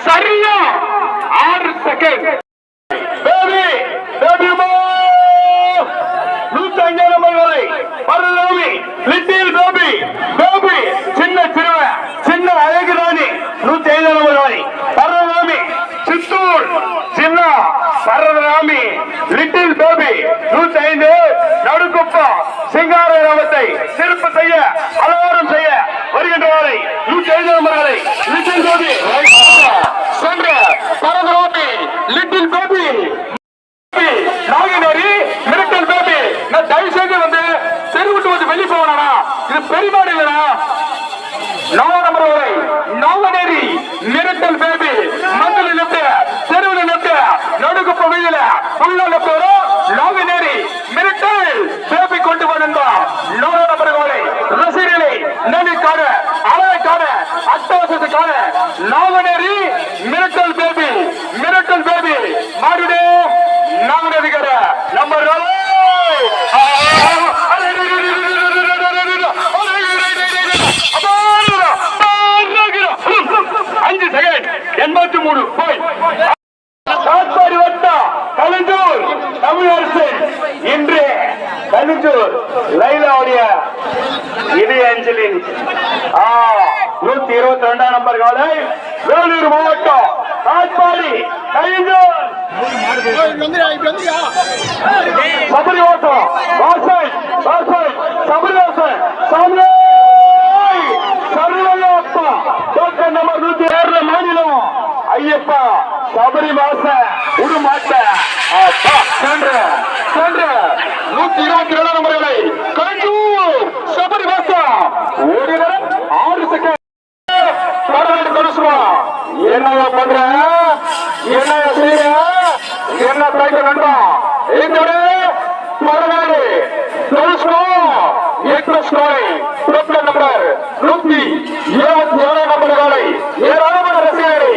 சரியா 6 second. Baby baby 105 number வரை பரலோமி little baby baby சின்ன சிறுவன் சின்ன அழகு ராணி 105 நம்பர் வரை பரலோமி சித்தூர் சின்ன பரலோமி லிட்டில் பேபி 105 நடுக்குப்பம் சிங்கார கிராமத்தை சிறப்பு செய்ய அலங்காரம் செய்ய வருகின்ற வரை 105 நம்பர் வரை லிட்டில் பேபி சென்ற பரலோமி லிட்டில் பேபி நாகினேரி மிரட்டல் பேபி. நான் தயவு செய்து வந்து தெருவிட்டு வந்து வெளியே போவனா, இது பெருமாடு இல்லைனா. 9 நம்பர் வரை நாகினேரி மிரட்டல் பேபி மண்டல லெப்ட் தெருவில் லெப்ட் நடுக்கு பகுதியில உள்ள லெப்ட் நாகினேரி மிரட்டல் பேபி கொண்டு வந்தா 9 நம்பர் வரை ரசிகர்களை நம்பிக்கான அழகான அட்டகாசத்துக்கான நாகினேரி மிரட்டல் பேபி மாடுடே நாகநதிகர நம்பர் 5 செகண்ட் 83 போய் காட்பாடி வட்டா கலிஞ்சூர் தமிழரசு இன்று கலிஞ்சூர் லைலாவுடைய இதய அஞ்சலின் 122 நம்பர் காலை வேலூர் மாவட்டம் காட்பாடி கலிஞ்சூர் சபரிவாசம் வாசன் வாசன் சபரிவாசன் சாமி சர்வப்பா டோக்கன் நம்பர் 107 மாநிலம் ஐயப்பா சபரிவாச உருமாட்ட சென்று 122 நம்பர்களை கலிஞ்சூர் சபரிவாசம் ஓடினர் 6 செகண்ட். என்ன பண்ற என்ன செய்ய என்ன தைக்க வேண்டாம் இந்த மறுநாடு நம்பர் 127 நம்பர்களை ஏராளமான ரசிகர்களை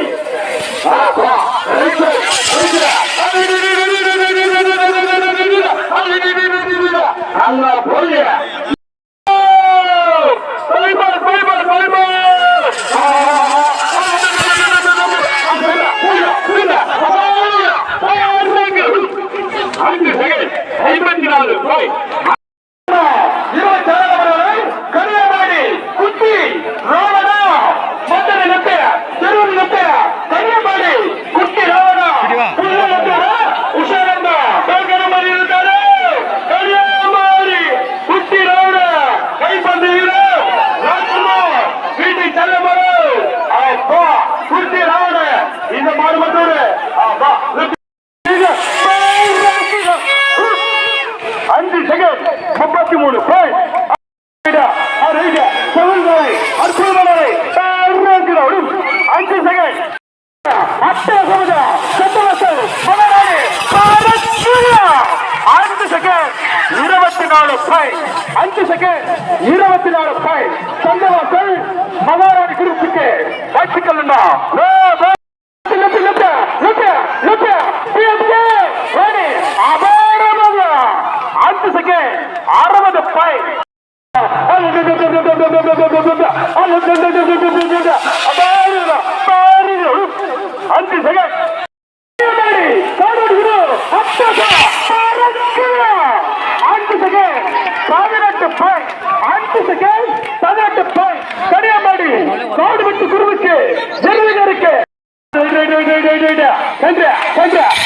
இந்த மாறுபட்டோடு 5 செகண்ட் 33 போய் 5 second 5 second 24 point 5 second 24 point Santhavasal மகாராணி குரூப்புக்கு வாழ்த்துக்கள். கடியாமாடி குருவுக்கு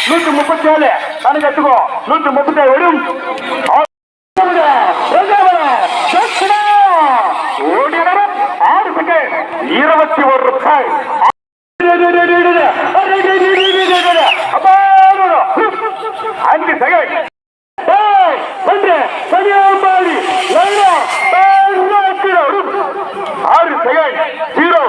137 கணக்கத்துக்கோ 137 வரும். ஓடினர் 6 செகண்ட் 21 பாயிண்ட் 5 செகண்ட் 6 செகண்ட் 0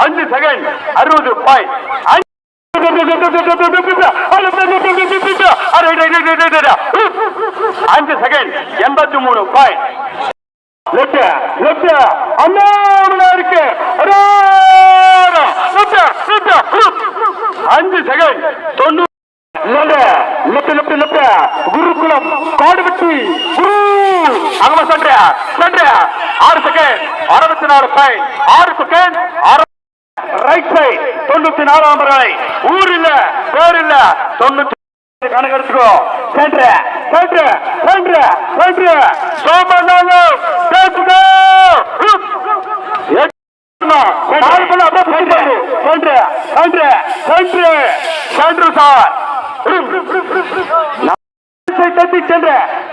அஞ்சு செகண்ட் 60 பாயிண்ட். அஞ்சு செகண்ட் 83 பாயிண்ட். இருக்கு அஞ்சு செகண்ட் 90. குருகுலம் காடுவெட்டி குரு அங்க சொல்ற 6 second 64 point. 6 second right side 94 நம்பர்களை ஊர் இல்ல பேர் இல்ல 90 கணக்கு எடுத்துக்கோ.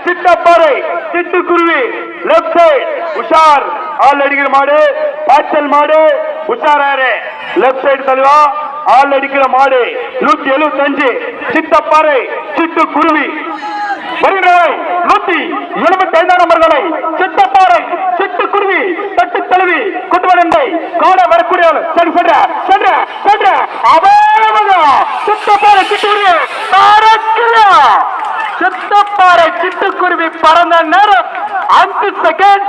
சிட்டப்பாறை சிட்டுக்குருவி லெப்ட் சைட் உஷார். ஆள் அடிக்கிற மாடு பாய்ச்சல் மாடு உஷாராரு. லெப்ட் சைடு தள்ளுவா ஆள் அடிக்கிற மாடு 175 சிட்டப்பாறை சிட்டுக்குருவி. 175 நம்பர்களை சிட்டப்பாறை சிட்டுக்குருவி தட்டு தழுவி குட்டுவடை காண வரக்கூடிய சிட்டப்பாறை சிட்டுக்குருவி சித்தப்பாறை சிட்டுக்குருவி பறந்த நேரம் 5 second.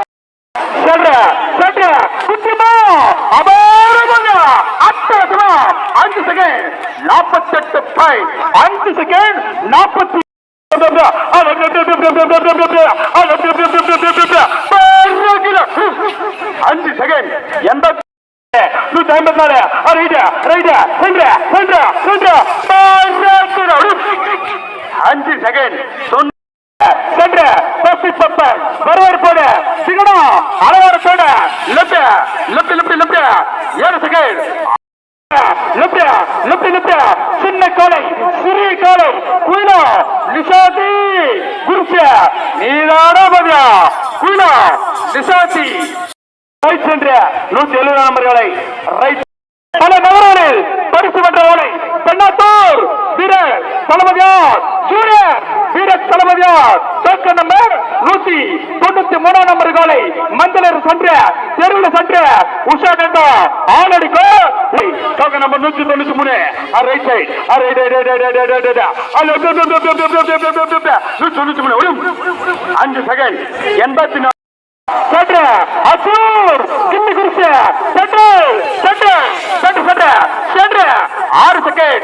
5 second 48 point. 5 second 40. 5 second 154. அஞ்சு செகண்ட் வரவேற்போட சிங்கடம் அலவாரத்தோட 7 செகண்ட் சின்ன காலை சிறிய காலை குயிலா நிஷாதி குருசியா நீதான மதியா குயிலா நிஷாதி ரைட் சென்ற 170 நம்பர்களை ரைட் பல நகரங்களில் பரிசு வென்றவர்களை பெண்ணாத்தூர் வீரர் தளபதியார் ஜூனியர் வீரர் தளபதியார் டோக்கன் நம்பர் 193 நம்பர்களை மஞ்சளர் சென்ற தெருவில் சென்ற உஷா கண்டா ஆளடிக்கோ token number 193 right side 5 second 84. அசூர் கிண்ணி குறிச்சு 6 second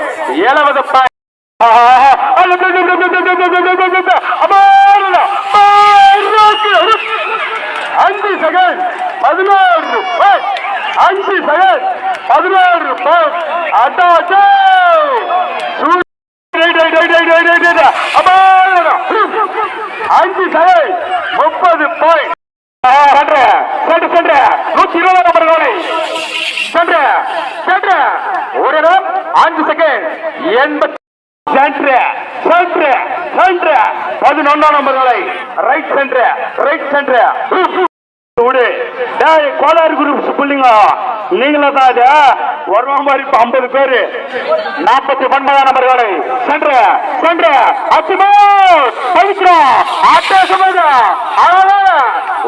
70 point. 5 second 16 point. 5 second 16 point. 5 second 30 point. 120 நம்பர்களை ஒரு இடம் 5 செகண்ட் 11 நம்பர்களை ரைட் சென்டர் கோளாறு குரூப் பிள்ளைங்க நீங்களா தான் வருவா மாதிரி 50 பேரு 49 நம்பர்களை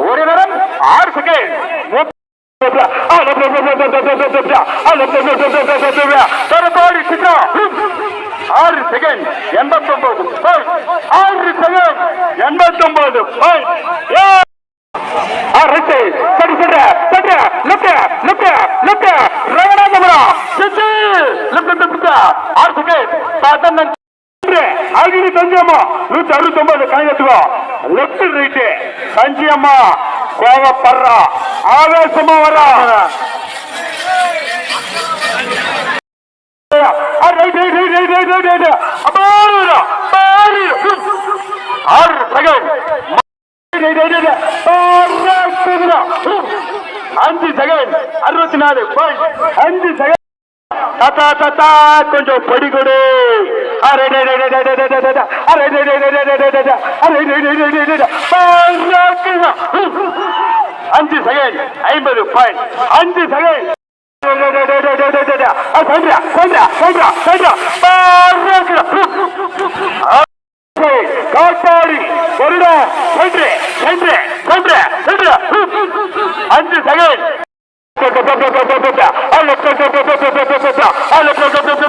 ஒரு நேரம் 6 செகண்ட் 6 செகண்ட் 89. 6 செகண்ட் 89. அகிரி தஞ்சியம்மா 169 கையெழுத்துவா. லெப்ட் ரைட்டு தஞ்சியம்மா கோவப்படுறா ஆவேசமா வரா. 6 செகண்ட் 5 செகண்ட் 64 பாயிண்ட். 5 செகண்ட் கொஞ்சம் படி கொடு. 5 செகண்ட் 50 பாயிண்ட். 5 செகண்ட் காட்டாடி வருட சென்று சென்று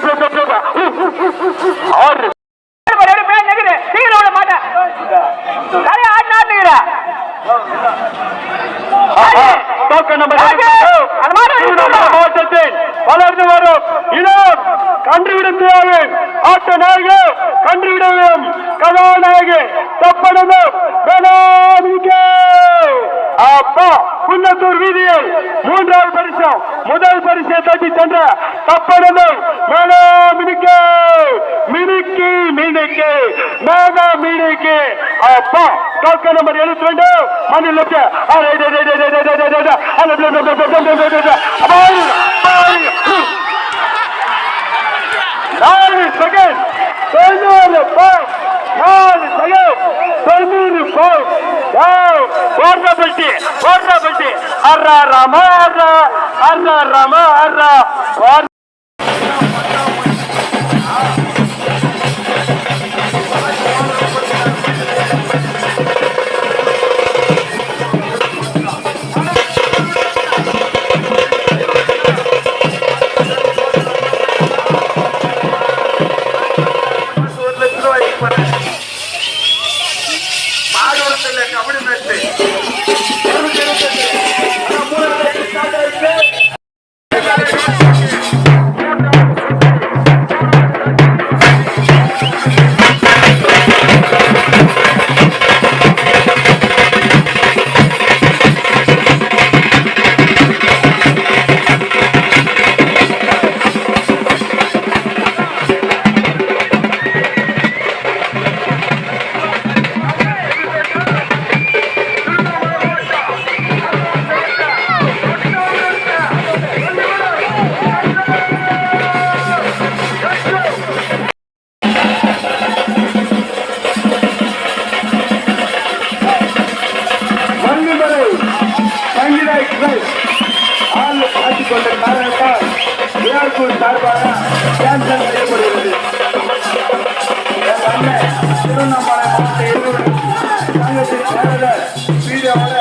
சென்று சென்று 5 செகண்ட் மாவட்டத்தில் வளர்ந்து வரும் இளம் கன்றுவிட தேவையும் ஆட்ட நாயகர் கன்றுவிடவும் கதாநாயகர் தப்பனதும் அப்பா குன்னத்தூர் வீதியில் 3வது பரிசு முதல் பரிசை தட்டி சென்ற தப்பனதும் மினுக்கு மினுக்கி மினுக்கு மேகா மினுக்கு அப்பா டோக்கன் நம்பர் 72 மணி லட்ச 4 செகண்ட் 90 பவுண்ட் 4 செகண்ட் 90 பவுண்ட் ஓர்னபல்ட்டி அர்ரா ராமா அர்ரா சார்பாக கேன்சல் செய்யப்படுகிறது. திருவண்ணாமலை மாவட்ட சங்கத்தின் செயலர் வீடியோவில்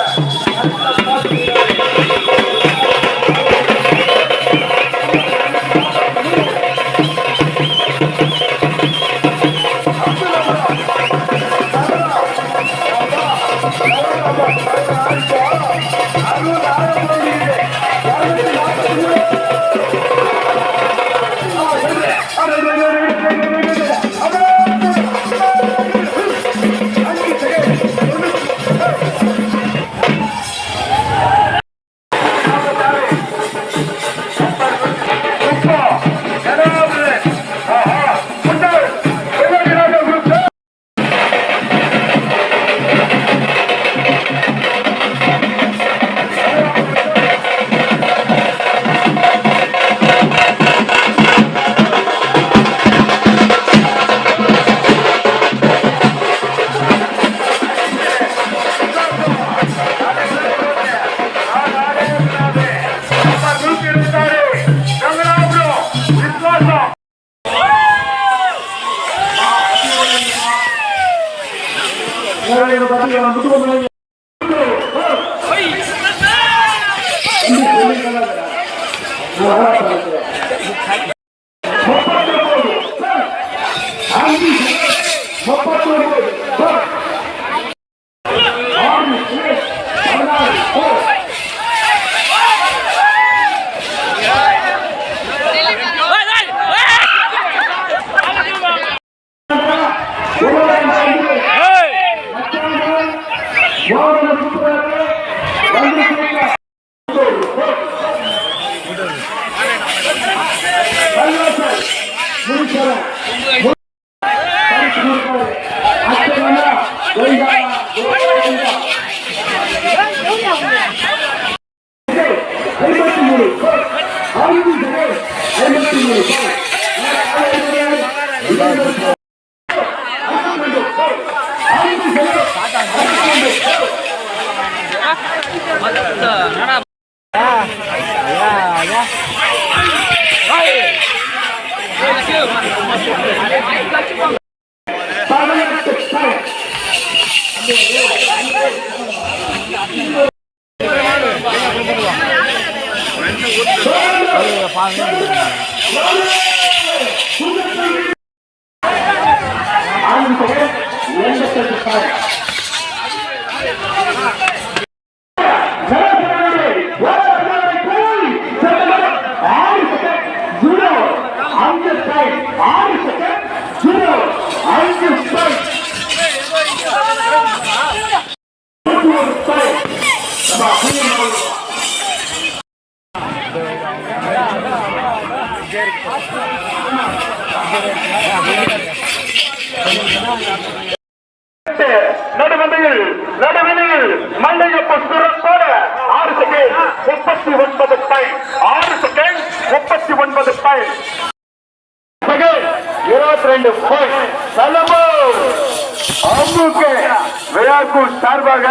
நடுவந்தையில் மல்லையப்ப சுரத்தோட 6 second 39 point 6 second 39 point 22 point சலமோ அம்புக்கு விழாக்குள் சார்பாக